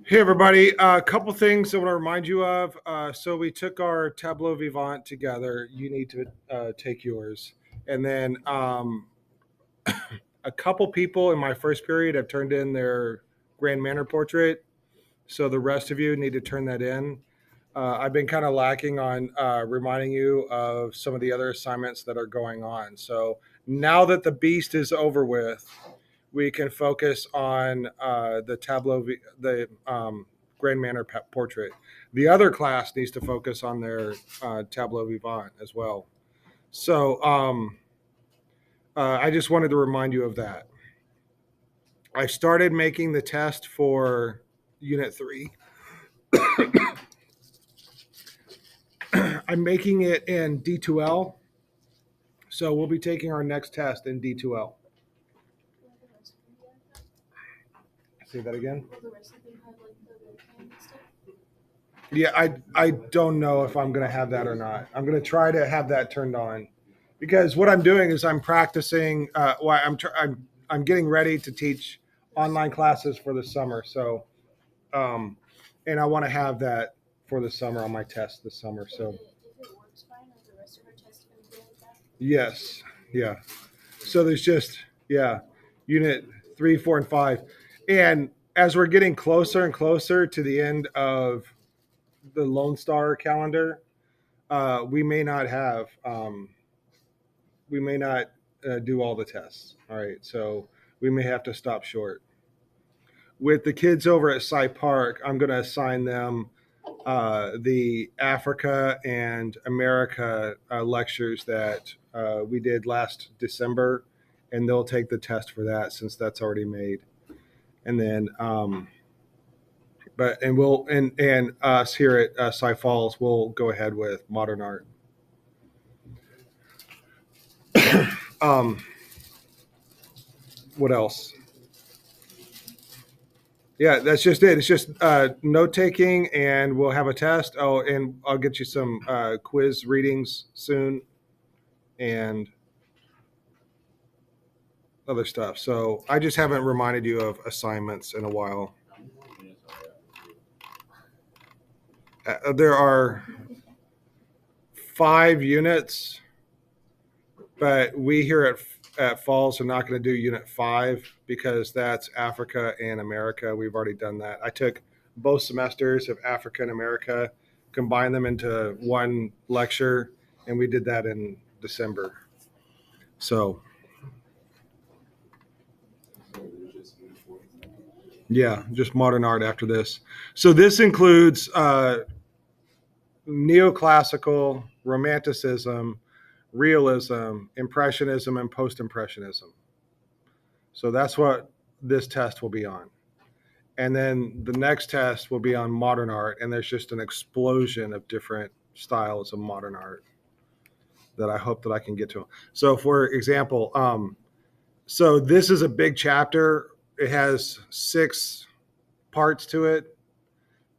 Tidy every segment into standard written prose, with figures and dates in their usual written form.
Hey everybody, a couple things I want to remind you of. So we took our Tableau Vivant together. You need to take yours, and then a couple people in my first period have turned in their Grand Manner portrait. So the rest of you need to turn that in. I've been kind of lacking on reminding you of some of the other assignments that are going on. So now that the beast is over with, we can focus on the Grand Manner portrait. The other class needs to focus on their Tableau Vivant as well. So I just wanted to remind you of that. I started making the test for Unit 3. I'm making it in D2L. So we'll be taking our next test in D2L. Say that again. Yeah, I don't know if I'm going to have that or not. I'm going to try to have that turned on, because what I'm doing is I'm practicing. I'm getting ready to teach online classes for the summer. So, and I want to have that for the summer on my test this summer. So, yes, yeah. So there's just unit 3, 4, and 5, and as we're getting closer and closer to the end of the Lone Star calendar, we may not do all the tests. All right, so we may have to stop short. With the kids over at Cy Park, I'm going to assign them the Africa and America lectures that we did last December, and they'll take the test for that since that's already made. And then, and us here at Cy Falls, we'll go ahead with modern art. What else? Yeah, that's just it. It's just note taking, and we'll have a test. Oh, and I'll get you some quiz readings soon, and other stuff. So I just haven't reminded you of assignments in a while. There are 5 units, but we here at Falls are not going to do Unit 5 because that's Africa and America. We've already done that. I took both semesters of Africa and America, combined them into one lecture, and we did that in December. So, yeah, just modern art after this. So this includes neoclassical, romanticism, realism, impressionism, and post-impressionism. So that's what this test will be on. And then the next test will be on modern art, and there's just an explosion of different styles of modern art that I hope that I can get to. So for example, so this is a big chapter. It has 6 parts to it.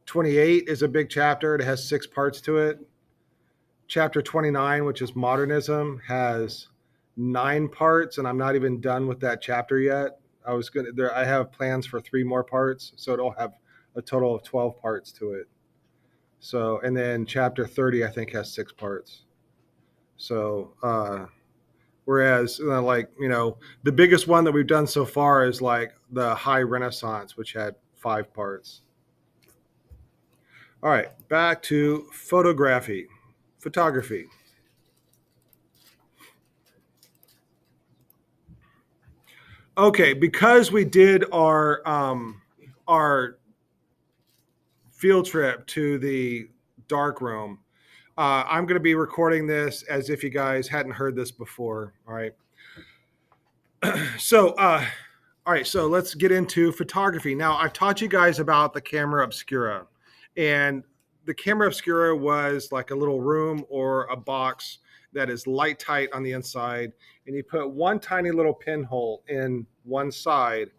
28 is a big chapter. It has 6 parts to it. Chapter 29, which is modernism, has 9 parts, and I'm not even done with that chapter yet. I have plans for 3 more parts, so it'll have a total of 12 parts to it. So, and then chapter 30, I think, has 6 parts. So, whereas, the biggest one that we've done so far is like the High Renaissance, which had 5 parts. All right, back to photography. Okay, because we did our field trip to the dark room, I'm going to be recording this as if you guys hadn't heard this before. All right. So, all right. So let's get into photography. Now, I've taught you guys about the camera obscura, and the camera obscura was like a little room or a box that is light tight on the inside, and you put one tiny little pinhole in one side,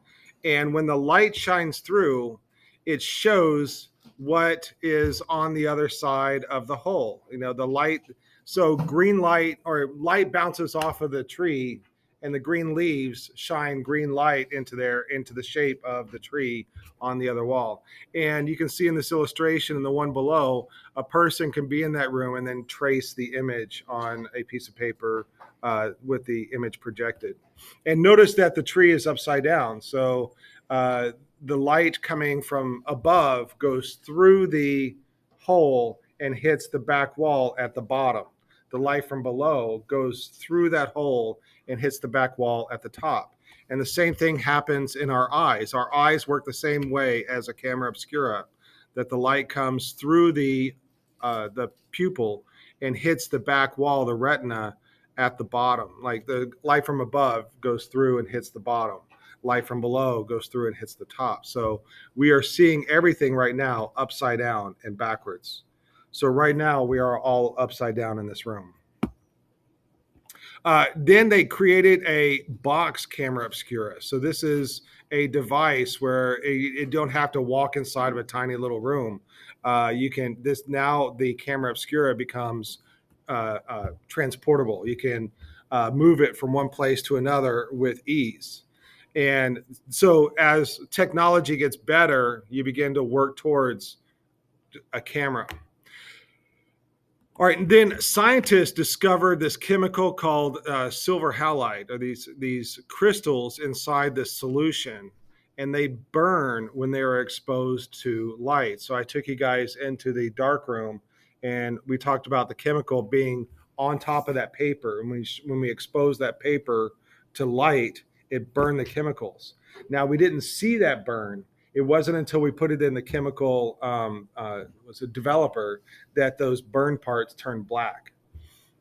and when the light shines through, it shows what is on the other side of the hole. The light, so green light or light bounces off of the tree and the green leaves shine green light into the shape of the tree on the other wall. And you can see in this illustration and the one below, a person can be in that room and then trace the image on a piece of paper with the image projected. And notice that the tree is upside down. So the light coming from above goes through the hole and hits the back wall at the bottom. The light from below goes through that hole and hits the back wall at the top. And the same thing happens in our eyes. Our eyes work the same way as a camera obscura, that the light comes through the pupil and hits the back wall, the retina, at the bottom. Like the light from above goes through and hits the bottom. Light from below goes through and hits the top. So we are seeing everything right now upside down and backwards. So right now we are all upside down in this room. Then they created a box camera obscura. So this is a device where you don't have to walk inside of a tiny little room. Now the camera obscura becomes transportable. You can move it from one place to another with ease. And so as technology gets better, you begin to work towards a camera. All right, and then scientists discovered this chemical called silver halide, or these crystals inside this solution, and they burn when they are exposed to light. So I took you guys into the dark room, and we talked about the chemical being on top of that paper. And when we expose that paper to light, it burned the chemicals. Now, we didn't see that burn. It wasn't until we put it in the chemical was a developer that those burn parts turned black.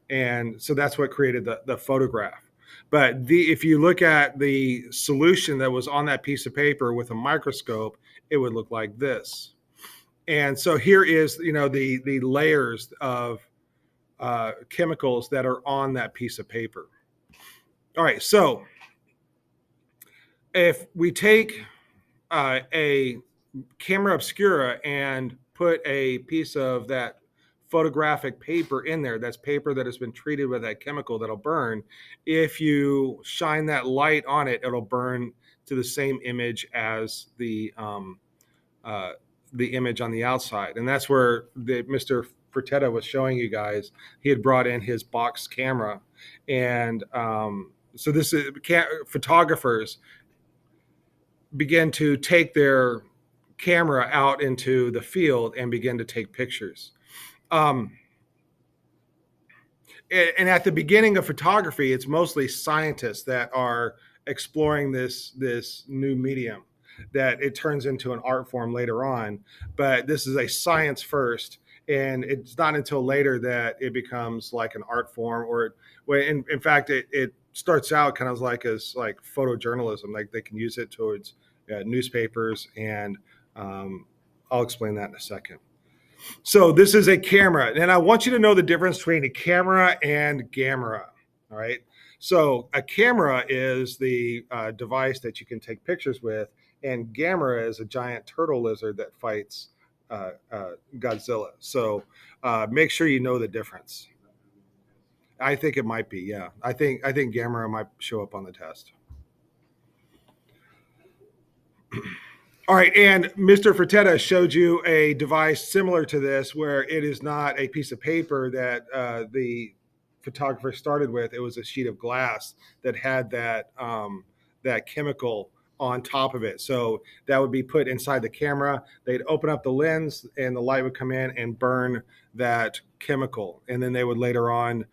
And so that's what created the photograph. But if you look at the solution that was on that piece of paper with a microscope, it would look like this. And so here is, the layers of chemicals that are on that piece of paper. All right, so if we take a camera obscura and put a piece of that photographic paper in there, that's paper that has been treated with that chemical that'll burn. If you shine that light on it, it'll burn to the same image as the image on the outside. And that's where Mr. Fertitta was showing you guys. He had brought in his box camera. And so this is photographers begin to take their camera out into the field and begin to take pictures. And at the beginning of photography, it's mostly scientists that are exploring this new medium, that it turns into an art form later on. But this is a science first, and it's not until later that it becomes like an art form, or in fact, it starts out kind of like as like photojournalism. Like they can use it towards newspapers, and I'll explain that in a second. So this is a camera, and I want you to know the difference between a camera and gamera. All right. So a camera is the device that you can take pictures with, and gamera is a giant turtle lizard that fights Godzilla. So make sure you know the difference. I think it might be, yeah. I think gamera might show up on the test. All right, and Mr. Fertitta showed you a device similar to this, where it is not a piece of paper that the photographer started with. It was a sheet of glass that had that chemical on top of it. So that would be put inside the camera. They'd open up the lens, and the light would come in and burn that chemical. And then they would later on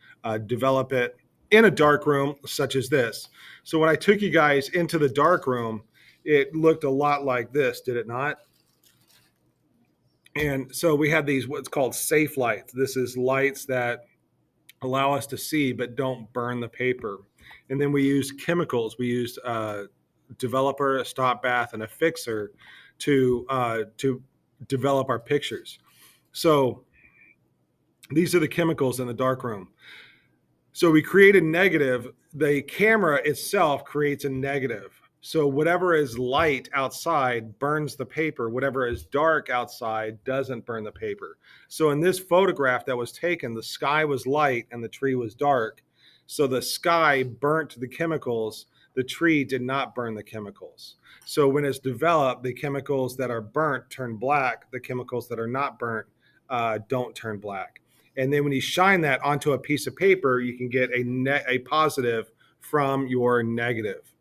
develop it in a dark room such as this. So when I took you guys into the dark room, it looked a lot like this, did it not? And so we had these what's called safe lights. This is lights that allow us to see but don't burn the paper. And then we used chemicals. We used a developer, a stop bath, and a fixer to develop our pictures. So these are the chemicals in the dark room. So we create a negative. The camera itself creates a negative. So whatever is light outside burns the paper. Whatever is dark outside doesn't burn the paper. So in this photograph that was taken, the sky was light and the tree was dark. So the sky burnt the chemicals. The tree did not burn the chemicals. So when it's developed, the chemicals that are burnt turn black. The chemicals that are not burnt don't turn black. And then when you shine that onto a piece of paper, you can get a positive from your negative.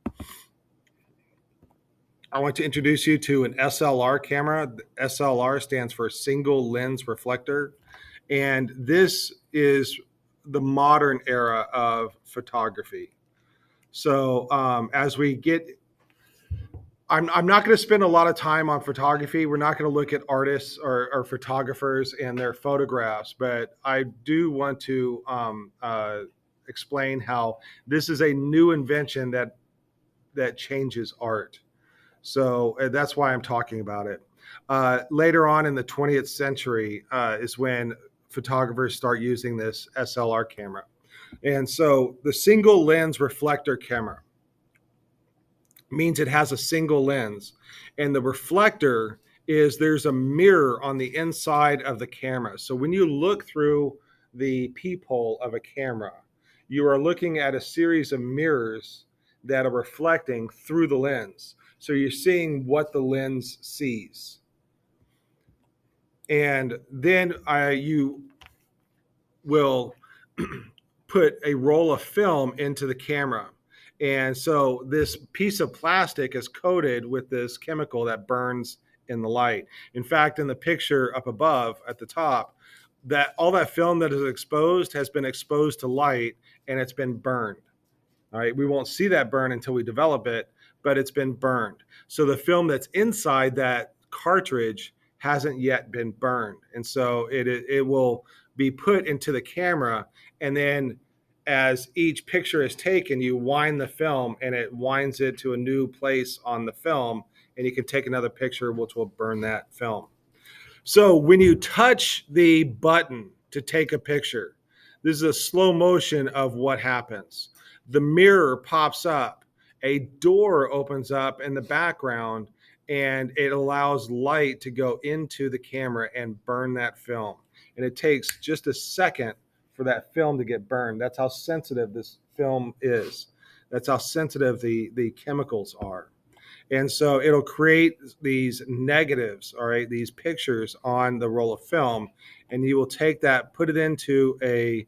I want to introduce you to an SLR camera. SLR stands for single lens reflector. And this is the modern era of photography. So as we get, I'm not going to spend a lot of time on photography. We're not going to look at artists or photographers and their photographs, but I do want to explain how this is a new invention that changes art. So that's why I'm talking about it. Later on in the 20th century is when photographers start using this SLR camera. And so the single lens reflector camera means it has a single lens. And the reflector is there's a mirror on the inside of the camera. So when you look through the peephole of a camera, you are looking at a series of mirrors that are reflecting through the lens. So you're seeing what the lens sees. And then you will put a roll of film into the camera. And so this piece of plastic is coated with this chemical that burns in the light. In fact, in the picture up above at the top, that all that film that is exposed has been exposed to light and it's been burned. All right, we won't see that burn until we develop it, but it's been burned. So the film that's inside that cartridge hasn't yet been burned. And so it will be put into the camera, and then as each picture is taken, you wind the film and it winds it to a new place on the film, and you can take another picture which will burn that film. So when you touch the button to take a picture, this is a slow motion of what happens. The mirror pops up, a door opens up in the background, and it allows light to go into the camera and burn that film. And it takes just a second for that film to get burned. That's how sensitive this film is. That's how sensitive the chemicals are. And so it'll create these negatives, all right, these pictures on the roll of film, and you will take that, put it into a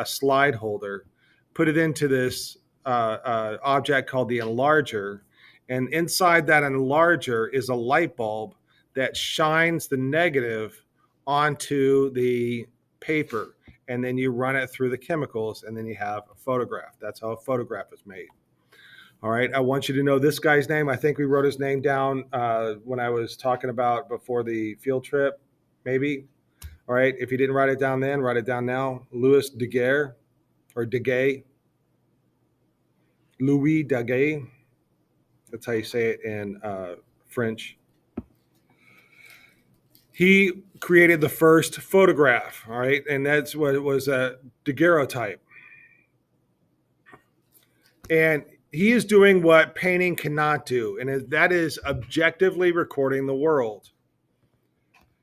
slide holder, put it into this object called the enlarger, and inside that enlarger is a light bulb that shines the negative onto the paper, and then you run it through the chemicals, and then you have a photograph. That's how a photograph is made. All right, I want you to know this guy's name. I think we wrote his name down when I was talking about before the field trip, maybe. All right, if you didn't write it down then, write it down now. Louis Daguerre, or Daguerre. Louis Daguerre. That's how you say it in French. He created the first photograph, all right, and that's what it was, a daguerreotype. And he is doing what painting cannot do, and that is objectively recording the world.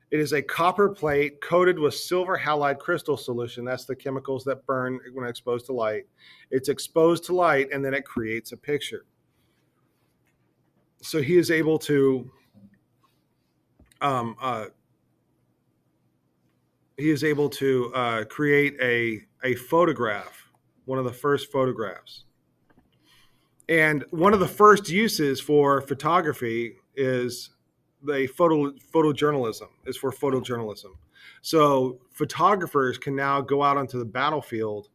It is a copper plate coated with silver halide crystal solution. That's the chemicals that burn when exposed to light. It's exposed to light, and then it creates a picture. So he is able to create a photograph, one of the first photographs. And one of the first uses for photography is photojournalism. So photographers can now go out onto the battlefield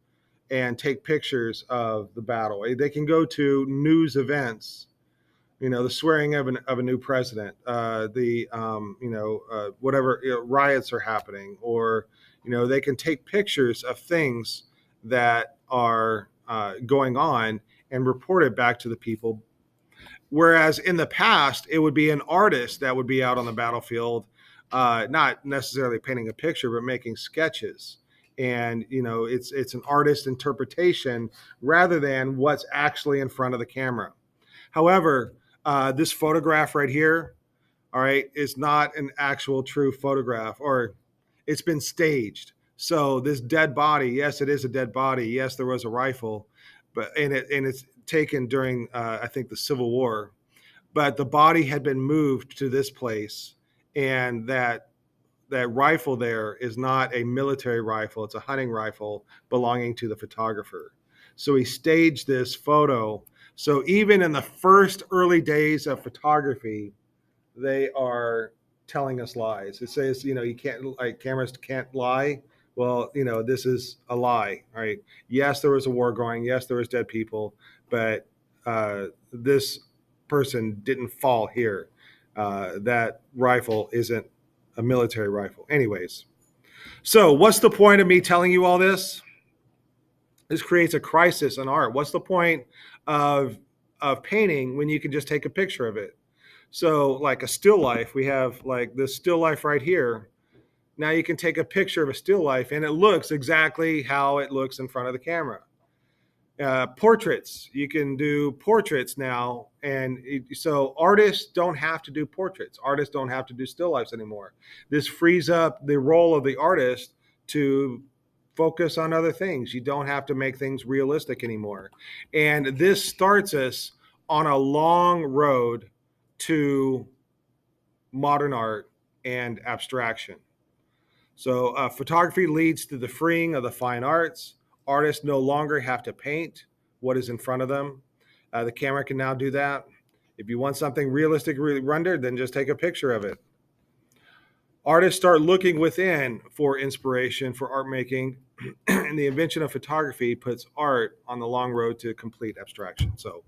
and take pictures of the battle. They can go to news events, the swearing of a new president, whatever riots are happening, or they can take pictures of things that are going on and report it back to the people. Whereas in the past, it would be an artist that would be out on the battlefield, not necessarily painting a picture, but making sketches. And, it's an artist interpretation rather than what's actually in front of the camera. However, this photograph right here, all right, is not an actual true photograph, or it's been staged. So this dead body, yes, it is a dead body. Yes, there was a rifle, but it's taken during I think the Civil War. But the body had been moved to this place, and that rifle there is not a military rifle; it's a hunting rifle belonging to the photographer. So he staged this photo. So even in the first early days of photography, they are telling us lies. It says, you can't, like, cameras can't lie. Well, this is a lie, right? Yes, there was a war going. Yes, there was dead people, but this person didn't fall here. That rifle isn't a military rifle. Anyways, so what's the point of me telling you all this? This creates a crisis in art. What's the point of painting when you can just take a picture of it? So, like a still life, we have like this still life right here. Now you can take a picture of a still life and it looks exactly how it looks in front of the camera. Portraits, you can do portraits now. And so artists don't have to do portraits. Artists don't have to do still lifes anymore. This frees up the role of the artist to focus on other things. You don't have to make things realistic anymore. And this starts us on a long road to modern art and abstraction. So, photography leads to the freeing of the fine arts. Artists no longer have to paint what is in front of them. The camera can now do that. If you want something realistically rendered, then just take a picture of it. Artists start looking within for inspiration for art making, and the invention of photography puts art on the long road to complete abstraction. So,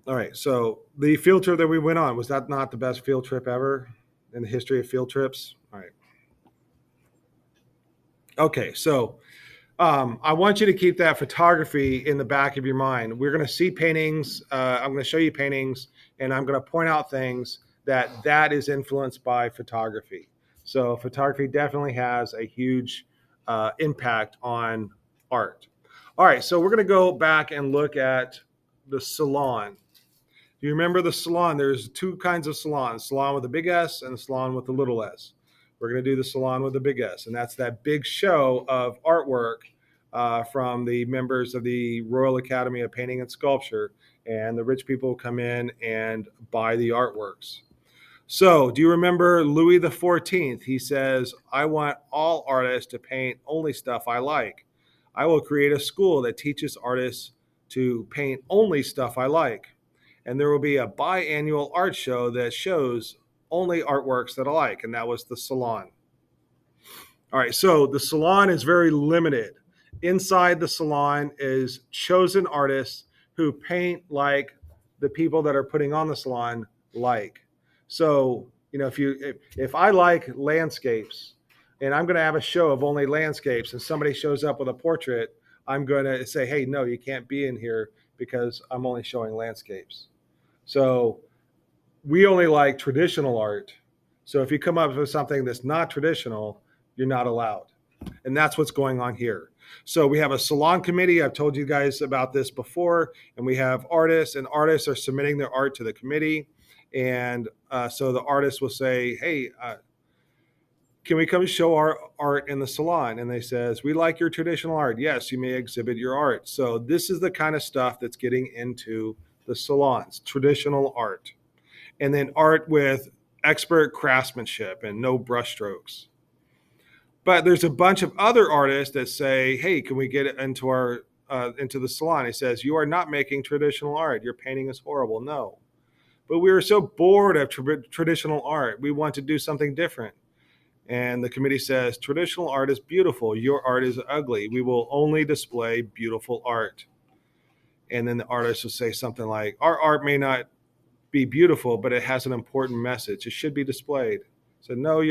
all right. So the field trip that we went on, was that not the best field trip ever in the history of field trips? All right. Okay. So I want you to keep that photography in the back of your mind. We're going to see paintings. I'm going to show you paintings, and I'm going to point out things that is influenced by photography. So photography definitely has a huge impact on art. All right. So we're going to go back and look at the salon. You remember the salon? There's two kinds of salons: salon with a big S and a salon with a little s. We're going to do the salon with a big S, and that's that big show of artwork from the members of the Royal Academy of Painting and Sculpture, and the rich people come in and buy the artworks. So, do you remember Louis XIV? He says, "I want all artists to paint only stuff I like. I will create a school that teaches artists to paint only stuff I like. And there will be a biannual art show that shows only artworks that I like." And that was the salon. All right, so the salon is very limited. Inside the salon is chosen artists who paint like the people that are putting on the salon like. So, if I like landscapes and I'm going to have a show of only landscapes and somebody shows up with a portrait, I'm going to say, "Hey, no, you can't be in here because I'm only showing landscapes." So we only like traditional art. So if you come up with something that's not traditional, you're not allowed. And that's what's going on here. So we have a salon committee. I've told you guys about this before. And we have artists, and artists are submitting their art to the committee. And so the artist will say, "Hey, can we come show our art in the salon?" And they says, "We like your traditional art. Yes, you may exhibit your art." So this is the kind of stuff that's getting into the salons: traditional art, and then art with expert craftsmanship and no brushstrokes. But there's a bunch of other artists that say, "Hey, can we get it into into the salon?" He says, "You are not making traditional art. Your painting is horrible." No, but we are so bored of traditional art. We want to do something different. And the committee says, "Traditional art is beautiful. Your art is ugly. We will only display beautiful art." And then the artist will say something like, "Our art may not be beautiful, but it has an important message. It should be displayed." So no,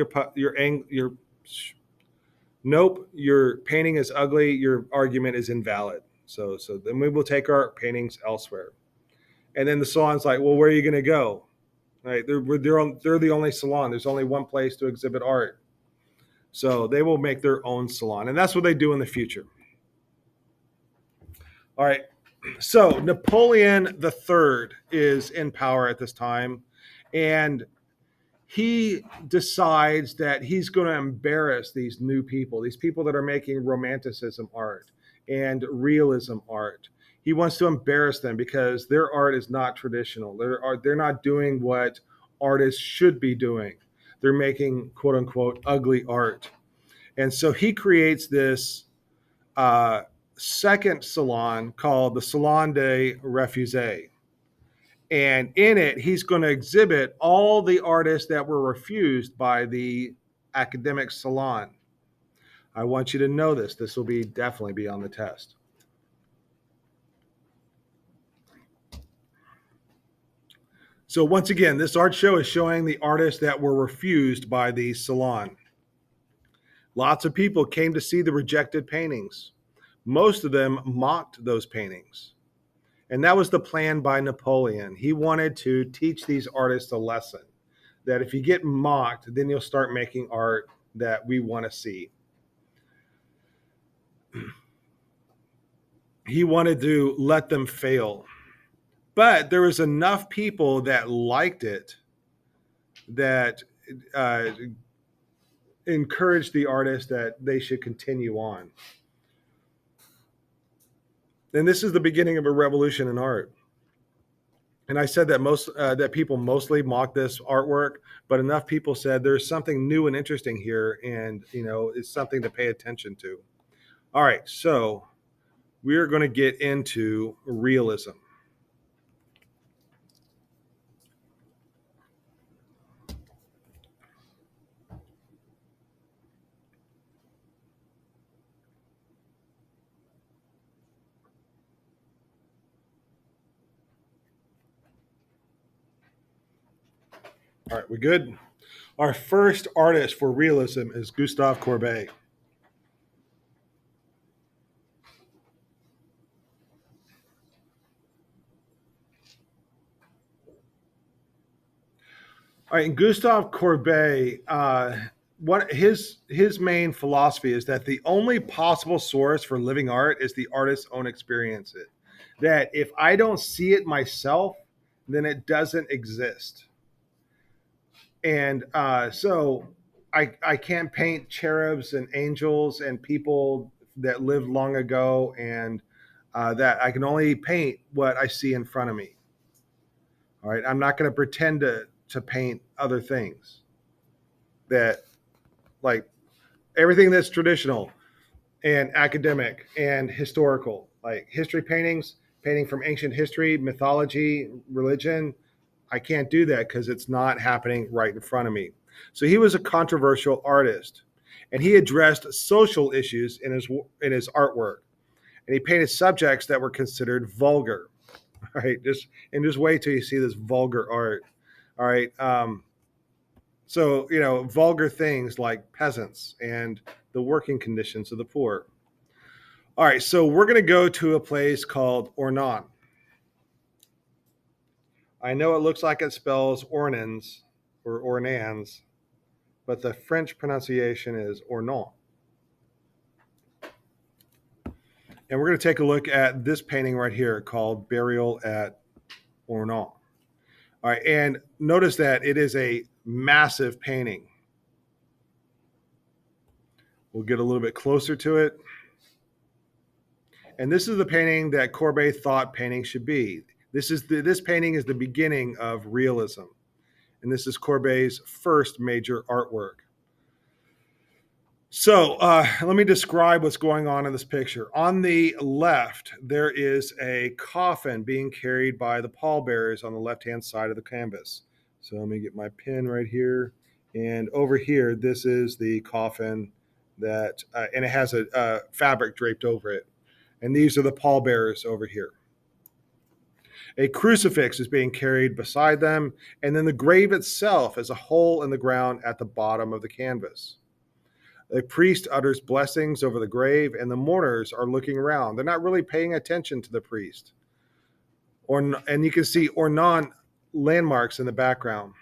nope, your painting is ugly. Your argument is invalid. So then we will take our paintings elsewhere. And then the salon's like, "Well, where are you going to go?" Right? They're the only salon. There's only one place to exhibit art. So they will make their own salon, and that's what they do in the future. All right. So Napoleon III is in power at this time, and he decides that he's going to embarrass these new people, these people that are making romanticism art and realism art. He wants to embarrass them because their art is not traditional. They're not doing what artists should be doing. They're making quote unquote ugly art. And so he creates this uh, second salon called the Salon des Refuses. And in it, he's going to exhibit all the artists that were refused by the academic salon. I want you to know this. This will be definitely be on the test. So once again, this art show is showing the artists that were refused by the salon. Lots of people came to see the rejected paintings. Most of them mocked those paintings. And that was the plan by Napoleon. He wanted to teach these artists a lesson that if you get mocked, then you'll start making art that we want to see. He wanted to let them fail. But there was enough people that liked it that uh, encouraged the artist that they should continue on. And this is the beginning of a revolution in art. And I said that that people mostly mock this artwork, but enough people said there's something new and interesting here, and it's something to pay attention to. All right, so we are going to get into realism. All right, we good? Our first artist for realism is Gustave Courbet. All right, and Gustave Courbet, what his main philosophy is that the only possible source for living art is the artist's own experience. It that if I don't see it myself, then it doesn't exist. And so I can't paint cherubs and angels and people that lived long ago, and that I can only paint what I see in front of me. All right, I'm not going to pretend to paint other things that like everything that's traditional and academic and historical, like history paintings, painting from ancient history, mythology, religion. I can't do that because it's not happening right in front of me. So he was a controversial artist, and he addressed social issues in his artwork, and he painted subjects that were considered vulgar. All right, just wait till you see this vulgar art. All right, so vulgar things like peasants and the working conditions of the poor. All right, so we're going to go to a place called Ornans. I know it looks like it spells Ornans or Ornans, but the French pronunciation is Ornans. And we're going to take a look at this painting right here called Burial at Ornans. All right, and notice that it is a massive painting. We'll get a little bit closer to it. And this is the painting that Courbet thought painting should be. This painting is the beginning of realism. And this is Courbet's first major artwork. So let me describe what's going on in this picture. On the left, there is a coffin being carried by the pallbearers on the left-hand side of the canvas. So let me get my pen right here. And over here, this is the coffin and it has a fabric draped over it. And these are the pallbearers over here. A crucifix is being carried beside them, and then the grave itself is a hole in the ground at the bottom of the canvas. A priest utters blessings over the grave, and the mourners are looking around. They're not really paying attention to the priest. And you can see Ornans landmarks in the background.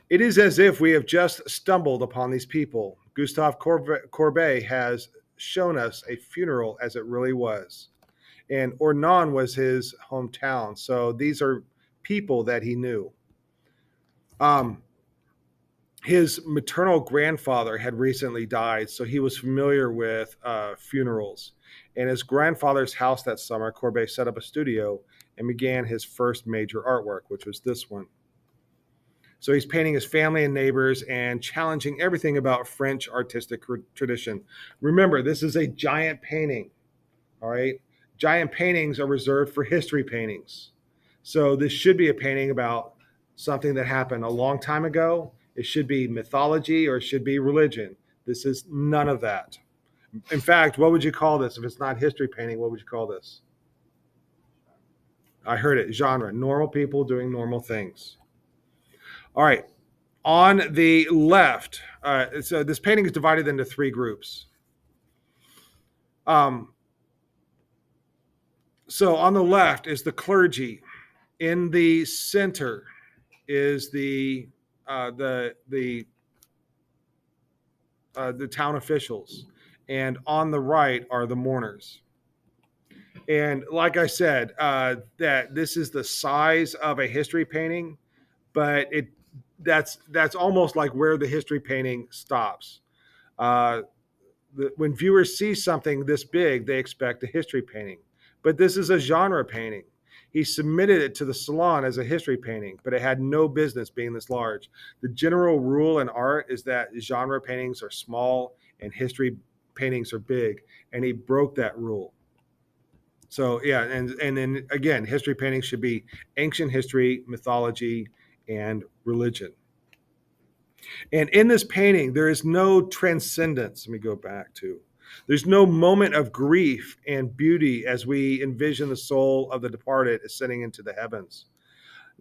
It is as if we have just stumbled upon these people. Gustave Courbet has shown us a funeral as it really was. And Ornans was his hometown. So these are people that he knew. his maternal grandfather had recently died, so he was familiar with funerals. In his grandfather's house that summer, Courbet set up a studio and began his first major artwork, which was this one. So he's painting his family and neighbors and challenging everything about French artistic tradition. Remember, this is a giant painting, all right? Giant paintings are reserved for history paintings. So this should be a painting about something that happened a long time ago. It should be mythology or it should be religion. This is none of that. In fact, what would you call this? If it's not history painting, what would you call this? I heard it, genre. Normal people doing normal things. All right. On the left, so this painting is divided into three groups. So on the left is the clergy. In the center is the town officials, and on the right are the mourners. And like I said, that this is the size of a history painting, but that's almost like where the history painting stops. Uh, when viewers see something this big, they expect a history painting, but this is a genre painting. He submitted it to the Salon as a history painting, but it had no business being this large. The general rule in art is that genre paintings are small and history paintings are big, and he broke that rule. So yeah, and then again, history paintings should be ancient history, mythology, and religion. And in this painting, there is no transcendence. Let me go back to. There's no moment of grief and beauty as we envision the soul of the departed ascending into the heavens.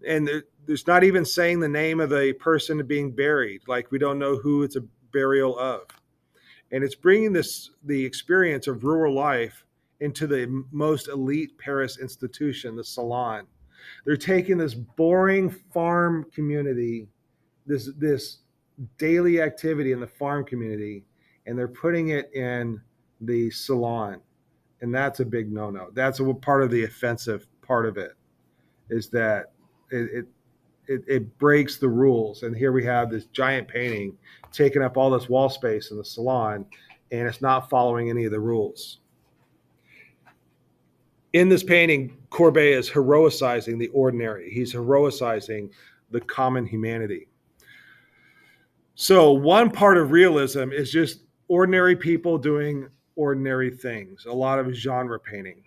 And there's not even saying the name of the person being buried, like we don't know who it's a burial of. And it's bringing the experience of rural life into the most elite Paris institution, the Salon. They're taking this boring farm community, this daily activity in the farm community, and they're putting it in the Salon. And that's a big no-no. That's a part of the offensive part of it, is that it breaks the rules. And here we have this giant painting taking up all this wall space in the Salon, and it's not following any of the rules. In this painting, Courbet is heroicizing the ordinary. He's heroicizing the common humanity. So one part of realism is just ordinary people doing ordinary things, a lot of genre painting.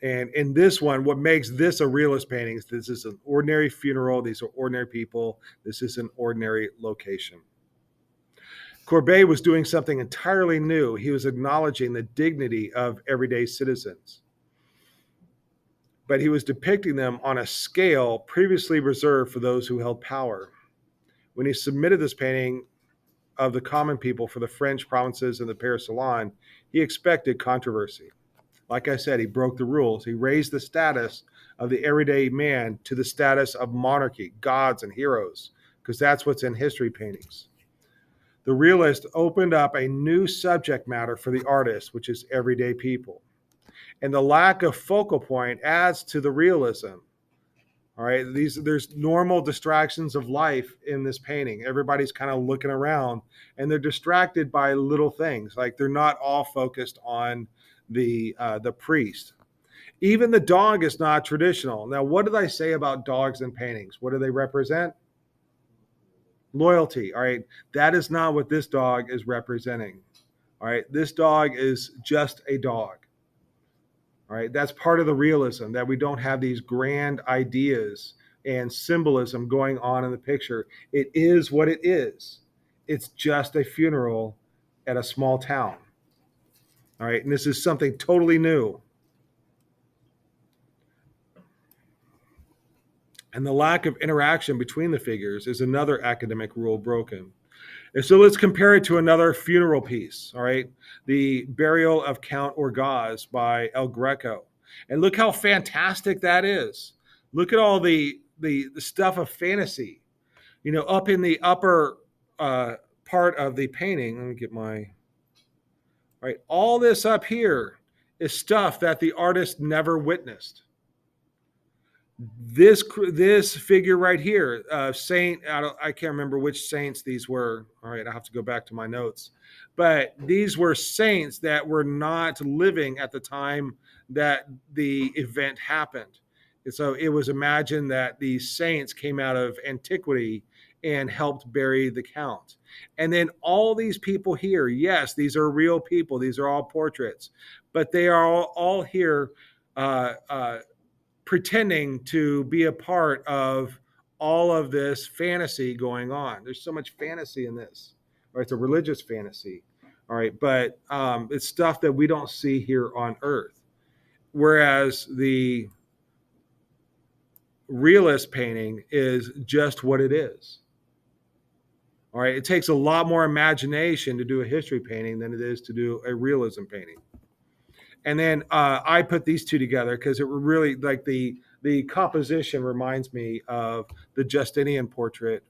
And in this one, what makes this a realist painting is this is an ordinary funeral. These are ordinary people. This is an ordinary location. Courbet was doing something entirely new. He was acknowledging the dignity of everyday citizens, but he was depicting them on a scale previously reserved for those who held power. When he submitted this painting of the common people for the French provinces and the Paris Salon, he expected controversy. Like I said, he broke the rules. He raised the status of the everyday man to the status of monarchy, gods, and heroes, because that's what's in history paintings. The realist opened up a new subject matter for the artist, which is everyday people. And the lack of focal point adds to the realism. All right, there's normal distractions of life in this painting. Everybody's kind of looking around and they're distracted by little things. Like they're not all focused on the priest. Even the dog is not traditional. Now, what did I say about dogs in paintings? What do they represent? Loyalty. All right, that is not what this dog is representing. All right, this dog is just a dog. All right, that's part of the realism, that we don't have these grand ideas and symbolism going on in the picture. It is what it is. It's just a funeral at a small town. All right, and this is something totally new. And the lack of interaction between the figures is another academic rule broken. And so let's compare it to another funeral piece, all right? The Burial of Count Orgaz by El Greco. And look how fantastic that is. Look at all the stuff of fantasy, up in the upper part of the painting. Let me get my, right? All this up here is stuff that the artist never witnessed. This figure right here, Saint, I can't remember which saints these were. All right, I have to go back to my notes. But these were saints that were not living at the time that the event happened. And so it was imagined that these saints came out of antiquity and helped bury the count. And then all these people here, yes, these are real people. These are all portraits, but they are all here pretending to be a part of all of this fantasy going on. There's so much fantasy in this, or it's a religious fantasy. All right, but it's stuff that we don't see here on Earth. Whereas the realist painting is just what it is. All right, it takes a lot more imagination to do a history painting than it is to do a realism painting. And then I put these two together because it were really like the composition reminds me of the Justinian portrait,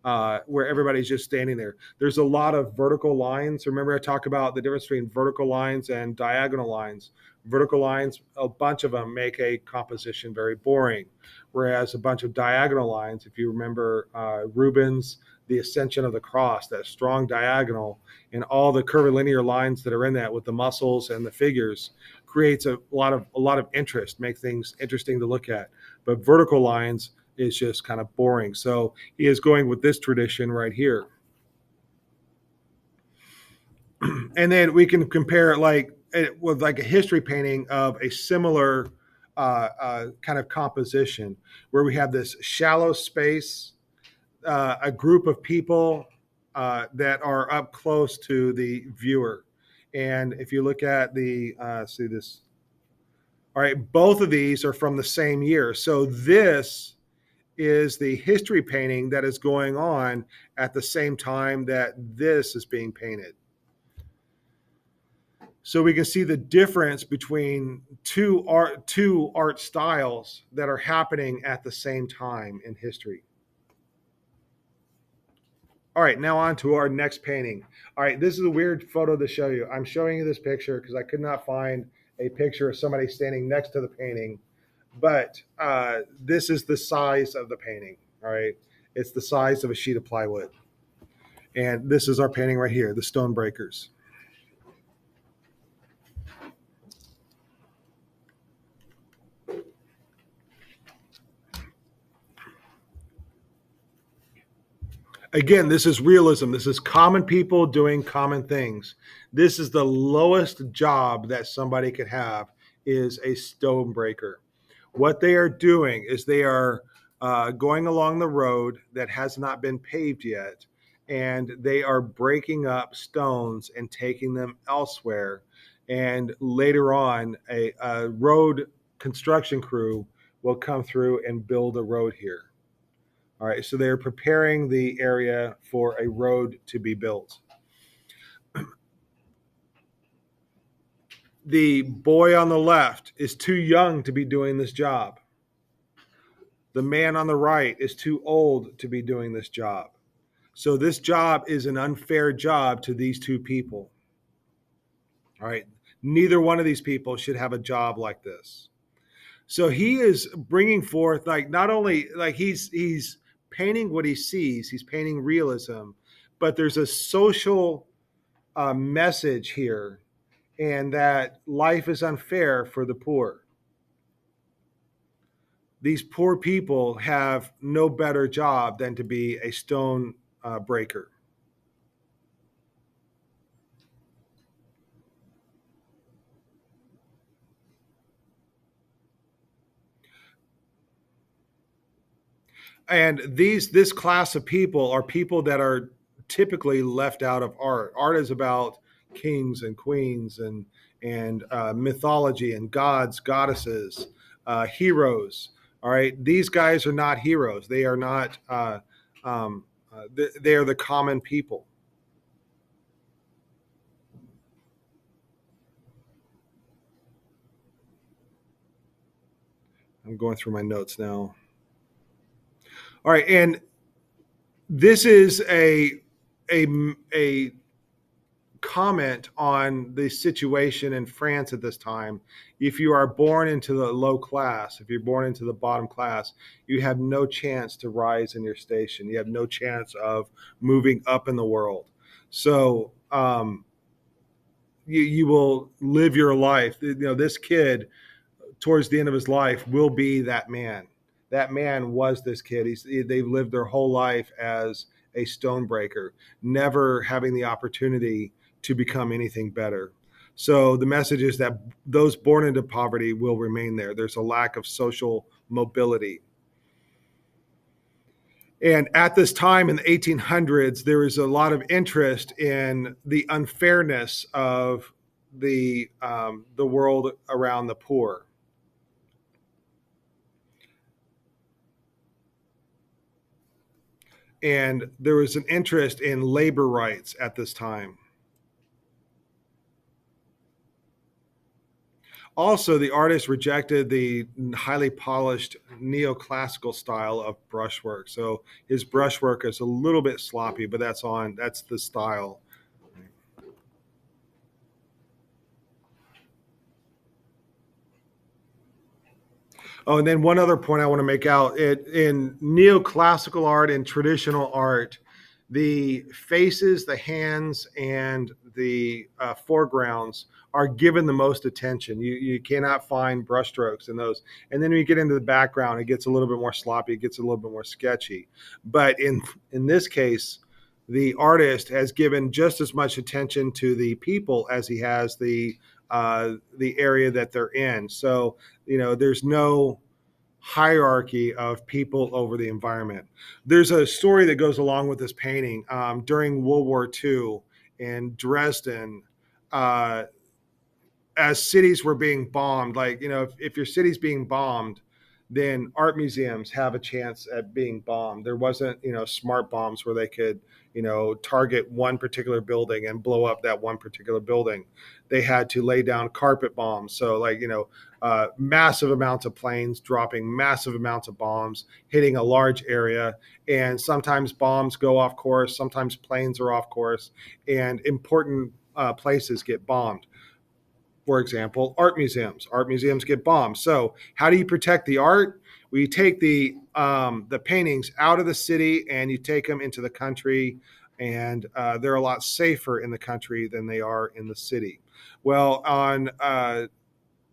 where everybody's just standing there. There's a lot of vertical lines. Remember, I talked about the difference between vertical lines and diagonal lines. Vertical lines, a bunch of them make a composition very boring, whereas a bunch of diagonal lines, if you remember Rubens, the Ascension of the Cross, that strong diagonal, and all the curvilinear lines that are in that with the muscles and the figures, creates a lot of interest, make things interesting to look at. But vertical lines is just kind of boring. So he is going with this tradition right here. And then we can compare it with like a history painting of a similar kind of composition where we have this shallow space, a group of people that are up close to the viewer. And if you look at the, see this, all right, both of these are from the same year. So this is the history painting that is going on at the same time that this is being painted. So we can see the difference between two art styles that are happening at the same time in history. All right, now on to our next painting. All right, this is a weird photo to show you. I'm showing you this picture because I could not find a picture of somebody standing next to the painting, but this is the size of the painting. All right, it's the size of a sheet of plywood. And this is our painting right here, the Stonebreakers. Again, this is realism. This is common people doing common things. This is the lowest job that somebody could have is a stonebreaker. What they are doing is they are going along the road that has not been paved yet, and they are breaking up stones and taking them elsewhere. And later on, a road construction crew will come through and build a road here. All right, so they're preparing the area for a road to be built. The boy on the left is too young to be doing this job. The man on the right is too old to be doing this job. So this job is an unfair job to these two people. All right, neither one of these people should have a job like this. So he is bringing forth like not only like he's painting what he sees, he's painting realism, but there's a social message here, and that life is unfair for the poor. These poor people have no better job than to be a stone breaker. And this class of people are people that are typically left out of art. Art is about kings and queens and mythology and gods, goddesses, heroes. All right, these guys are not heroes. They are not. They are the common people. I'm going through my notes now. All right, and this is a comment on the situation in France at this time. If you are born into the low class, if you're born into the bottom class, you have no chance to rise in your station. You have no chance of moving up in the world. So you will live your life. This kid towards the end of his life will be that man. That man was this kid. They've lived their whole life as a stonebreaker, never having the opportunity to become anything better. So the message is that those born into poverty will remain there. There's a lack of social mobility. And at this time in the 1800s, there was a lot of interest in the unfairness of the world around the poor. And there was an interest in labor rights at this time. Also, the artist rejected the highly polished neoclassical style of brushwork. So his brushwork is a little bit sloppy, but that's the style. Oh, and then one other point I want to make out in neoclassical art and traditional art, the faces, the hands, and the foregrounds are given the most attention. You cannot find brushstrokes in those. And then when you get into the background, it gets a little bit more sloppy. It gets a little bit more sketchy. But in this case, the artist has given just as much attention to the people as he has the area that they're in. So there's no hierarchy of people over the environment. There's a story that goes along with this painting. During World War II in Dresden, as cities were being bombed, if your city's being bombed, then art museums have a chance at being bombed. There wasn't, smart bombs where they could, target one particular building and blow up that one particular building. They had to lay down carpet bombs. So, massive amounts of planes dropping massive amounts of bombs, hitting a large area. And sometimes bombs go off course, sometimes planes are off course, and important places get bombed. For example, art museums. Art museums get bombed. So, how do you protect the art? Well, you take the paintings out of the city and you take them into the country, and they're a lot safer in the country than they are in the city. Well, on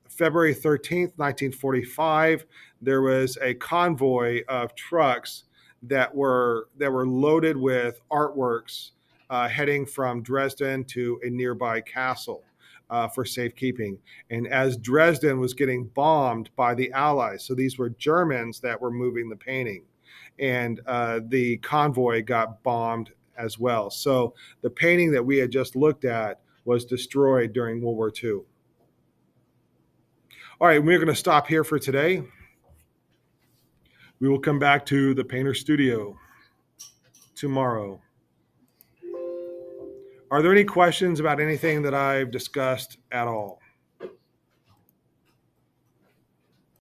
February 13th, 1945, there was a convoy of trucks that were loaded with artworks heading from Dresden to a nearby castle. For safekeeping. And as Dresden was getting bombed by the Allies, so these were Germans that were moving the painting, and the convoy got bombed as well. So the painting that we had just looked at was destroyed during World War II. All right, we're going to stop here for today. We will come back to the Painter Studio tomorrow. Are there any questions about anything that I've discussed at all?